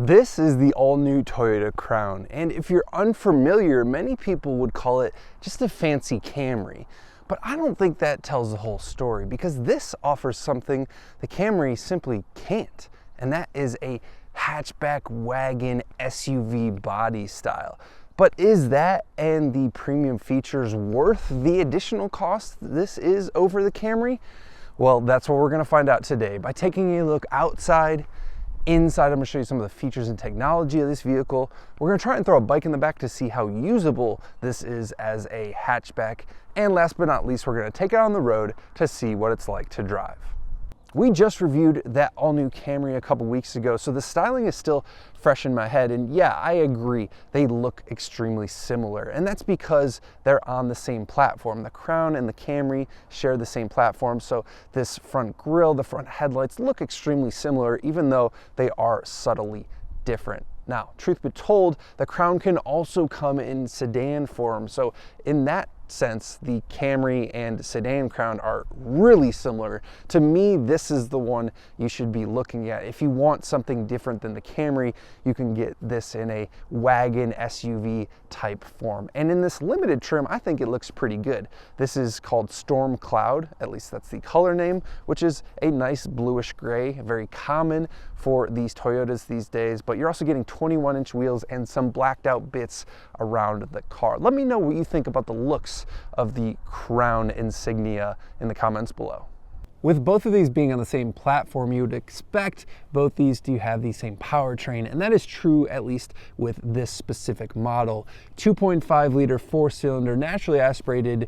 This is the all-new Toyota Crown, and if you're unfamiliar, many people would call it just a fancy Camry. But I don't think that tells the whole story, because this offers something the Camry simply can't, and that is a hatchback wagon SUV body style. But is that and the premium features worth the additional cost this is over the Camry? Well, that's what we're going to find out today by taking a look outside. Inside, I'm going to show you some of the features and technology of this vehicle. We're going to try and throw a bike in the back to see how usable this is as a hatchback. And last but not least, we're going to take it on the road to see what it's like to drive. We just reviewed that all-new Camry a couple weeks ago, so the styling is still fresh in my head. And yeah, I agree, they look extremely similar. And that's because they're on the same platform. The Crown and the Camry share the same platform, so this front grille, the front headlights look extremely similar, even though they are subtly different. Now, truth be told, the Crown can also come in sedan form, so in that sense, the Camry and sedan Crown are really similar. To me, this is the one you should be looking at. If you want something different than the Camry, you can get this in a wagon SUV type form. And in this limited trim, I think it looks pretty good. This is called Storm Cloud, at least that's the color name, which is a nice bluish gray, very common for these Toyotas these days, but you're also getting 21-inch wheels and some blacked out bits around the car. Let me know what you think about the looks of the Crown Insignia in the comments below. With both of these being on the same platform, you would expect both these to have the same powertrain, and that is true at least with this specific model. 2.5 liter 4-cylinder naturally aspirated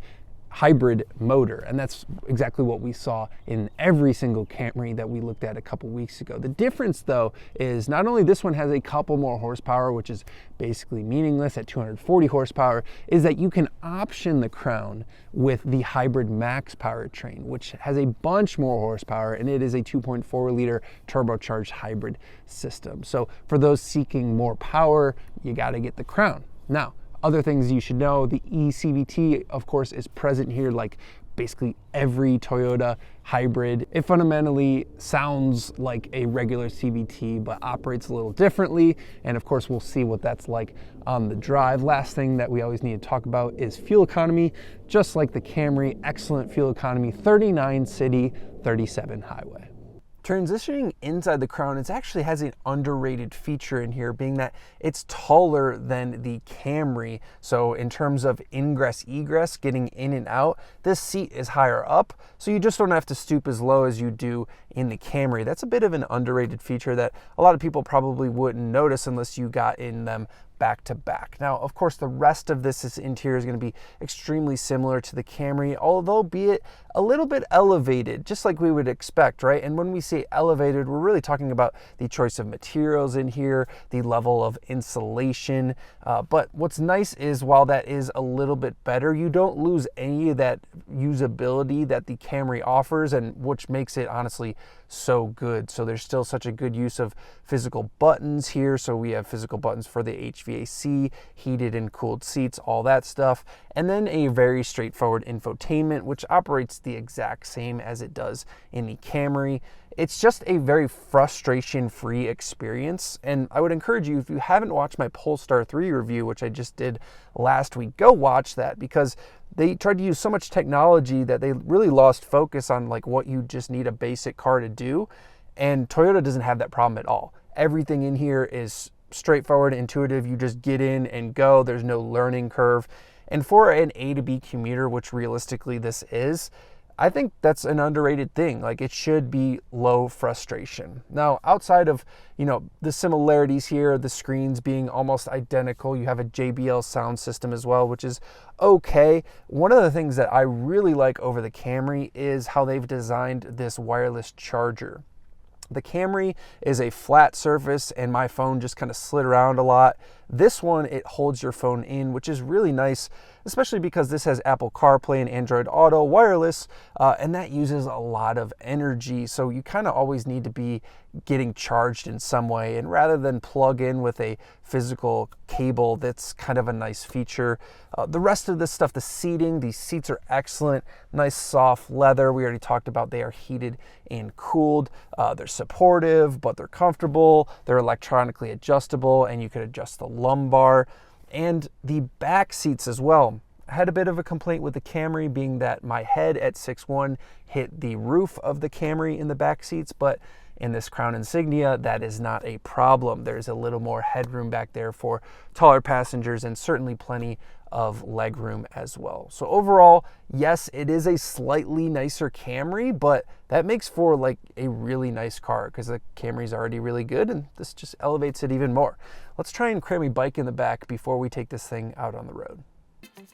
hybrid motor, and that's exactly what we saw in every single Camry that we looked at a couple weeks ago. The difference though is not only this one has a couple more horsepower, which is basically meaningless at 240 horsepower, is that you can option the Crown with the hybrid max powertrain, which has a bunch more horsepower, and it is a 2.4 liter turbocharged hybrid system. So for those seeking more power, you got to get the Crown. Now, other things you should know, the eCVT, of course, is present here like basically every Toyota hybrid. It fundamentally sounds like a regular CVT, but operates a little differently. And of course, we'll see what that's like on the drive. Last thing that we always need to talk about is fuel economy. Just like the Camry, excellent fuel economy, 39 city, 37 highway. Transitioning inside the Crown, it actually has an underrated feature in here, being that it's taller than the Camry. So in terms of ingress egress, getting in and out, this seat is higher up, so you just don't have to stoop as low as you do in the Camry. That's a bit of an underrated feature that a lot of people probably wouldn't notice unless you got in them back to back. Now, of course, the rest of this interior is going to be extremely similar to the Camry, although be it a little bit elevated, just like we would expect, right? And when we say elevated, we're really talking about the choice of materials in here, the level of insulation. But what's nice is while that is a little bit better, you don't lose any of that usability that the Camry offers, and which makes it honestly so good. So there's still such a good use of physical buttons here. So we have physical buttons for the HVAC, heated and cooled seats, all that stuff. And then a very straightforward infotainment, which operates the exact same as it does in the Camry. It's just a very frustration-free experience. And I would encourage you, if you haven't watched my Polestar 3 review, which I just did last week, go watch that, because they tried to use so much technology that they really lost focus on like what you just need a basic car to do. And Toyota doesn't have that problem at all. Everything in here is straightforward, intuitive. You just get in and go. There's no learning curve. And for an A to B commuter, which realistically this is, I think that's an underrated thing. Like, it should be low frustration. Now, outside of, the similarities here, the screens being almost identical, you have a JBL sound system as well, which is okay. One of the things that I really like over the Camry is how they've designed this wireless charger. The Camry is a flat surface and my phone just kind of slid around a lot. This one, it holds your phone in, which is really nice especially because this has Apple CarPlay and Android Auto wireless, and that uses a lot of energy. So you kind of always need to be getting charged in some way. And rather than plug in with a physical cable, that's kind of a nice feature. The rest of this stuff, the seating, these seats are excellent. Nice soft leather. We already talked about they are heated and cooled. They're supportive, but they're comfortable. They're electronically adjustable, and you could adjust the lumbar. And the back seats as well. I had a bit of a complaint with the Camry, being that my head at 6'1" hit the roof of the Camry in the back seats, but in this Crown Insignia, that is not a problem. There's a little more headroom back there for taller passengers, and certainly plenty of legroom as well. So overall, yes, it is a slightly nicer Camry, but that makes for like a really nice car, because the Camry is already really good, and this just elevates it even more. Let's try and cram a bike in the back before we take this thing out on the road.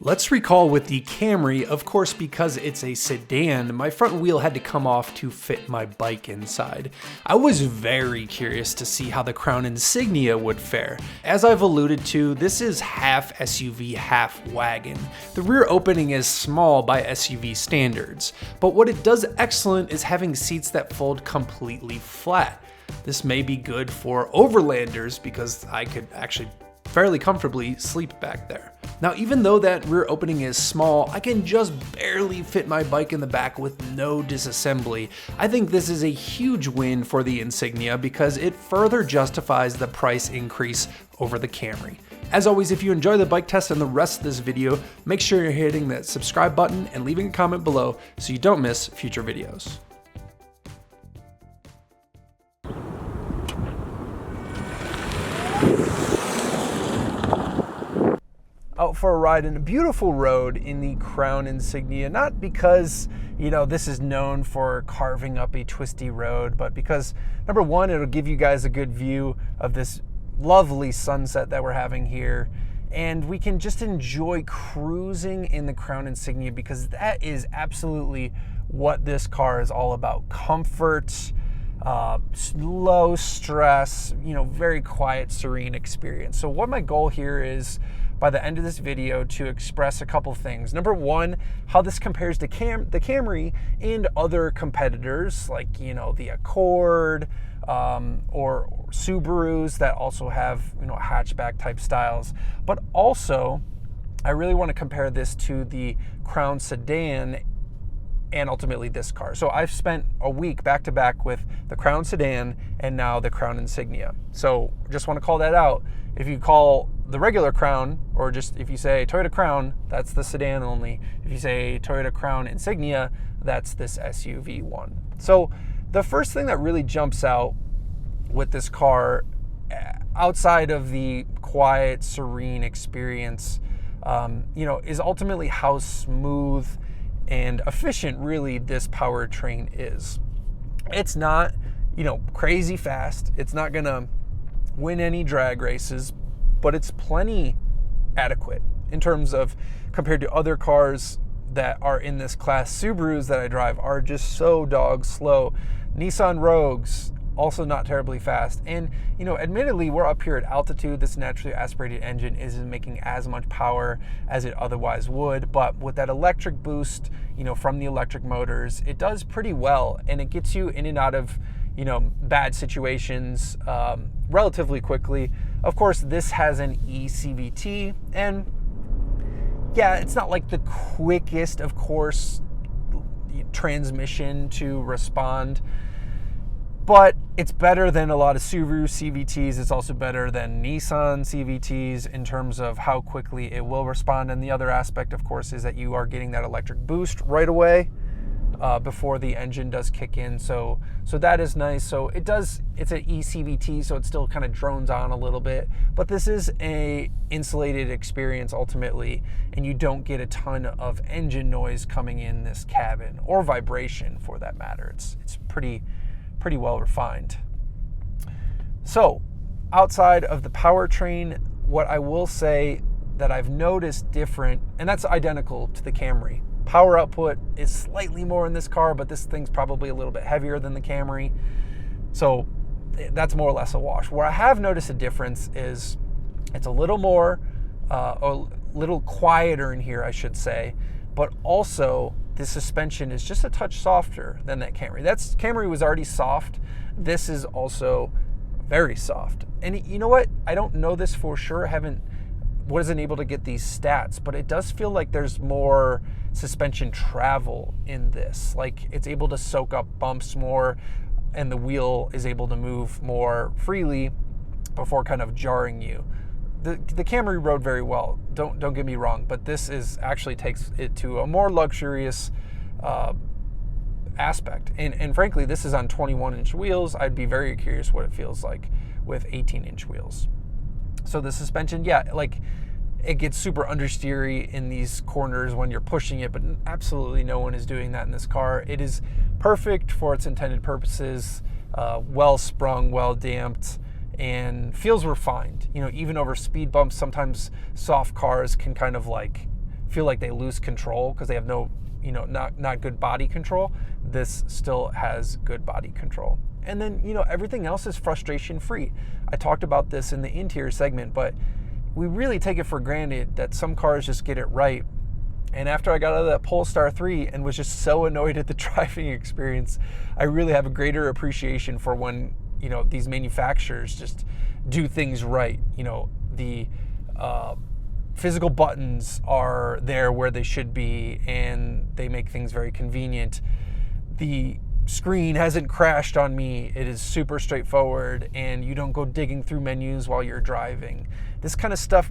Let's recall with the Camry, of course, because it's a sedan, my front wheel had to come off to fit my bike inside. I was very curious to see how the Crown Insignia would fare. As I've alluded to, this is half SUV, half wagon. The rear opening is small by SUV standards, but what it does excellent is having seats that fold completely flat. This may be good for overlanders, because I could actually fairly comfortably sleep back there. Now, even though that rear opening is small, I can just barely fit my bike in the back with no disassembly. I think this is a huge win for the Insignia, because it further justifies the price increase over the Camry. As always, if you enjoy the bike test and the rest of this video, make sure you're hitting that subscribe button and leaving a comment below so you don't miss future videos. Out for a ride in a beautiful road in the Crown Insignia, not because, you know, this is known for carving up a twisty road, but because, number one, it'll give you guys a good view of this lovely sunset that we're having here, and we can just enjoy cruising in the Crown Insignia, because that is absolutely what this car is all about. Comfort, low stress, you know, very quiet, serene experience. So what my goal here is, by the end of this video, to express a couple things. Number one, how this compares to the Camry and other competitors, like, you know, the Accord or Subarus that also have, you know, hatchback type styles. But also, I really want to compare this to the Crown Sedan and ultimately this car. So I've spent a week back to back with the Crown Sedan and now the Crown Insignia. So just want to call that out. If you call the regular Crown, or just if you say Toyota Crown, that's the sedan only. If you say Toyota Crown Insignia, that's this SUV one. So the first thing that really jumps out with this car, outside of the quiet, serene experience, you know, is ultimately how smooth and efficient really this powertrain is. It's not, you know, crazy fast. It's not gonna win any drag races, but it's plenty adequate in terms of, compared to other cars that are in this class. Subarus that I drive are just so dog slow. Nissan Rogues, also not terribly fast. And, you know, admittedly, we're up here at altitude. This naturally aspirated engine isn't making as much power as it otherwise would, but with that electric boost, you know, from the electric motors, it does pretty well, and it gets you in and out of, you know, bad situations relatively quickly. Of course, this has an eCVT, and yeah, it's not like the quickest, of course, transmission to respond, but it's better than a lot of Subaru CVTs. It's also better than Nissan CVTs in terms of how quickly it will respond. And the other aspect, of course, is that you are getting that electric boost right away before the engine does kick in. So that is nice. So it's an eCVT, so it still kind of drones on a little bit, but this is a insulated experience ultimately, and you don't get a ton of engine noise coming in this cabin, or vibration for that matter. It's pretty well refined. So outside of the powertrain, what I will say that I've noticed different, and that's identical to the Camry. Power output is slightly more in this car, but this thing's probably a little bit heavier than the Camry. So that's more or less a wash. Where I have noticed a difference is it's a little more, or little quieter in here, I should say, but also the suspension is just a touch softer than that Camry. Camry was already soft. This is also very soft. And you know what? I don't know this for sure. Wasn't able to get these stats, but it does feel like there's more suspension travel in this. Like it's able to soak up bumps more, and the wheel is able to move more freely before kind of jarring you. The Camry rode very well, don't get me wrong, but this actually takes it to a more luxurious aspect. And frankly, this is on 21-inch wheels. I'd be very curious what it feels like with 18-inch wheels. So the suspension, yeah, like it gets super understeery in these corners when you're pushing it, but absolutely no one is doing that in this car. It is perfect for its intended purposes, well sprung, well damped, and feels refined. You know, even over speed bumps, sometimes soft cars can kind of like feel like they lose control because they have no, you know, not good body control. This still has good body control. And then, you know, everything else is frustration free. I talked about this in the interior segment, but we really take it for granted that some cars just get it right. And after I got out of that Polestar 3 and was just so annoyed at the driving experience, I really have a greater appreciation for when, you know, these manufacturers just do things right. You know, the physical buttons are there where they should be, and they make things very convenient. The screen hasn't crashed on me. It is super straightforward, and you don't go digging through menus while you're driving. This kind of stuff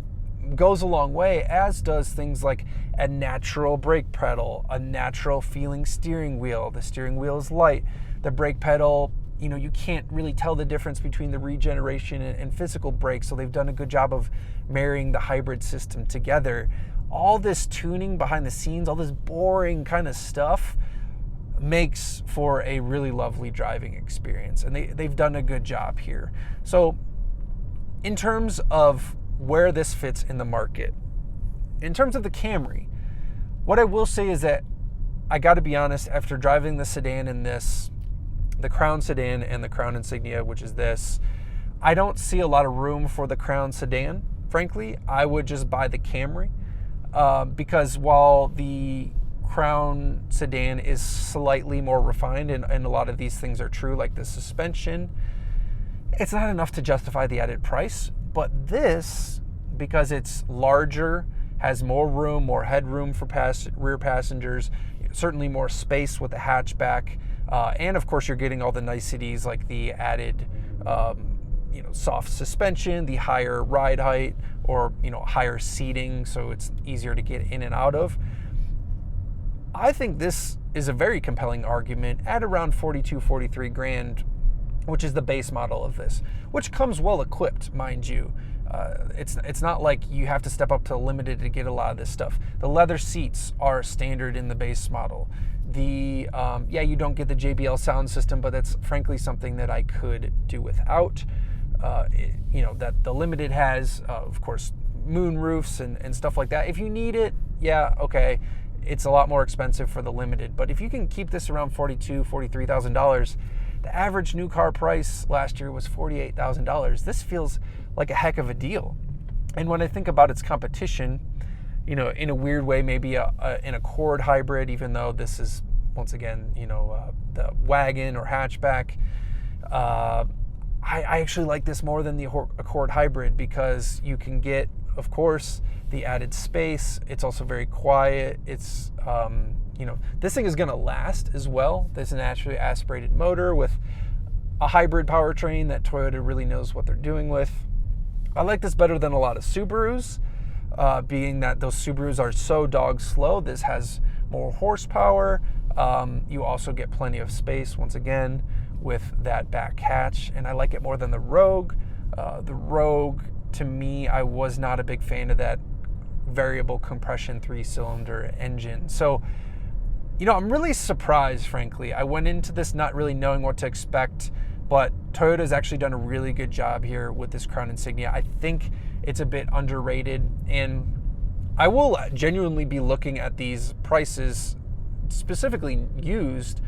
goes a long way, as does things like a natural brake pedal, a natural feeling steering wheel. The steering wheel is light. The brake pedal, you know, you can't really tell the difference between the regeneration and physical brakes, so they've done a good job of marrying the hybrid system together. All this tuning behind the scenes, all this boring kind of stuff makes for a really lovely driving experience, and they've done a good job here. So in terms of where this fits in the market, in terms of the Camry, what I will say is that I got to be honest, after driving the sedan in this, the Crown sedan and the Crown Insignia, which is this, I don't see a lot of room for the Crown sedan. Frankly, I would just buy the Camry because while the Crown sedan is slightly more refined, and a lot of these things are true, like the suspension, it's not enough to justify the added price. But this, because it's larger, has more room, more headroom for rear passengers, certainly more space with the hatchback, and of course you're getting all the niceties like the added soft suspension, the higher ride height, or higher seating, so it's easier to get in and out of. I think this is a very compelling argument at around 42, 43 grand, which is the base model of this, which comes well equipped, mind you. It's not like you have to step up to limited to get a lot of this stuff. The leather seats are standard in the base model. You don't get the JBL sound system, but that's frankly something that I could do without. That the limited has, of course, moon roofs and stuff like that. If you need it, yeah, okay. It's a lot more expensive for the limited, but if you can keep this around $42,000, $43,000, the average new car price last year was $48,000. This feels like a heck of a deal. And when I think about its competition, in a weird way, maybe an Accord hybrid, even though this is, once again, the wagon or hatchback, I actually like this more than the Accord hybrid because you can get, of course, the added space. It's also very quiet. It's, this thing is going to last as well. There's a naturally aspirated motor with a hybrid powertrain that Toyota really knows what they're doing with. I like this better than a lot of Subarus, being that those Subarus are so dog slow. This has more horsepower. You also get plenty of space, once again, with that back hatch, and I like it more than the Rogue. The Rogue, to me, I was not a big fan of that variable compression 3-cylinder engine. So, I'm really surprised, frankly. I went into this not really knowing what to expect, but Toyota's actually done a really good job here with this Crown Insignia. I think it's a bit underrated, and I will genuinely be looking at these prices, specifically used,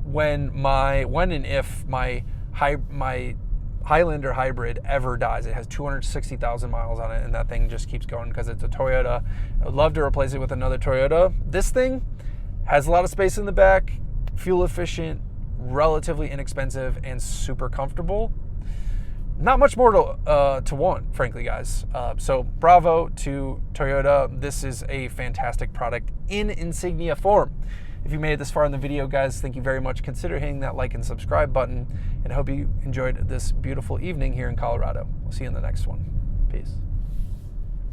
when and if my Highlander hybrid ever dies. It has 260,000 miles on it, and that thing just keeps going because it's a Toyota. I would love to replace it with another Toyota. This thing has a lot of space in the back, fuel efficient, relatively inexpensive, and super comfortable. Not much more to want, frankly, guys. So bravo to Toyota. This is a fantastic product in Insignia form. If you made it this far in the video, guys, thank you very much. Consider hitting that like and subscribe button, and I hope you enjoyed this beautiful evening here in Colorado. We'll see you in the next one. Peace.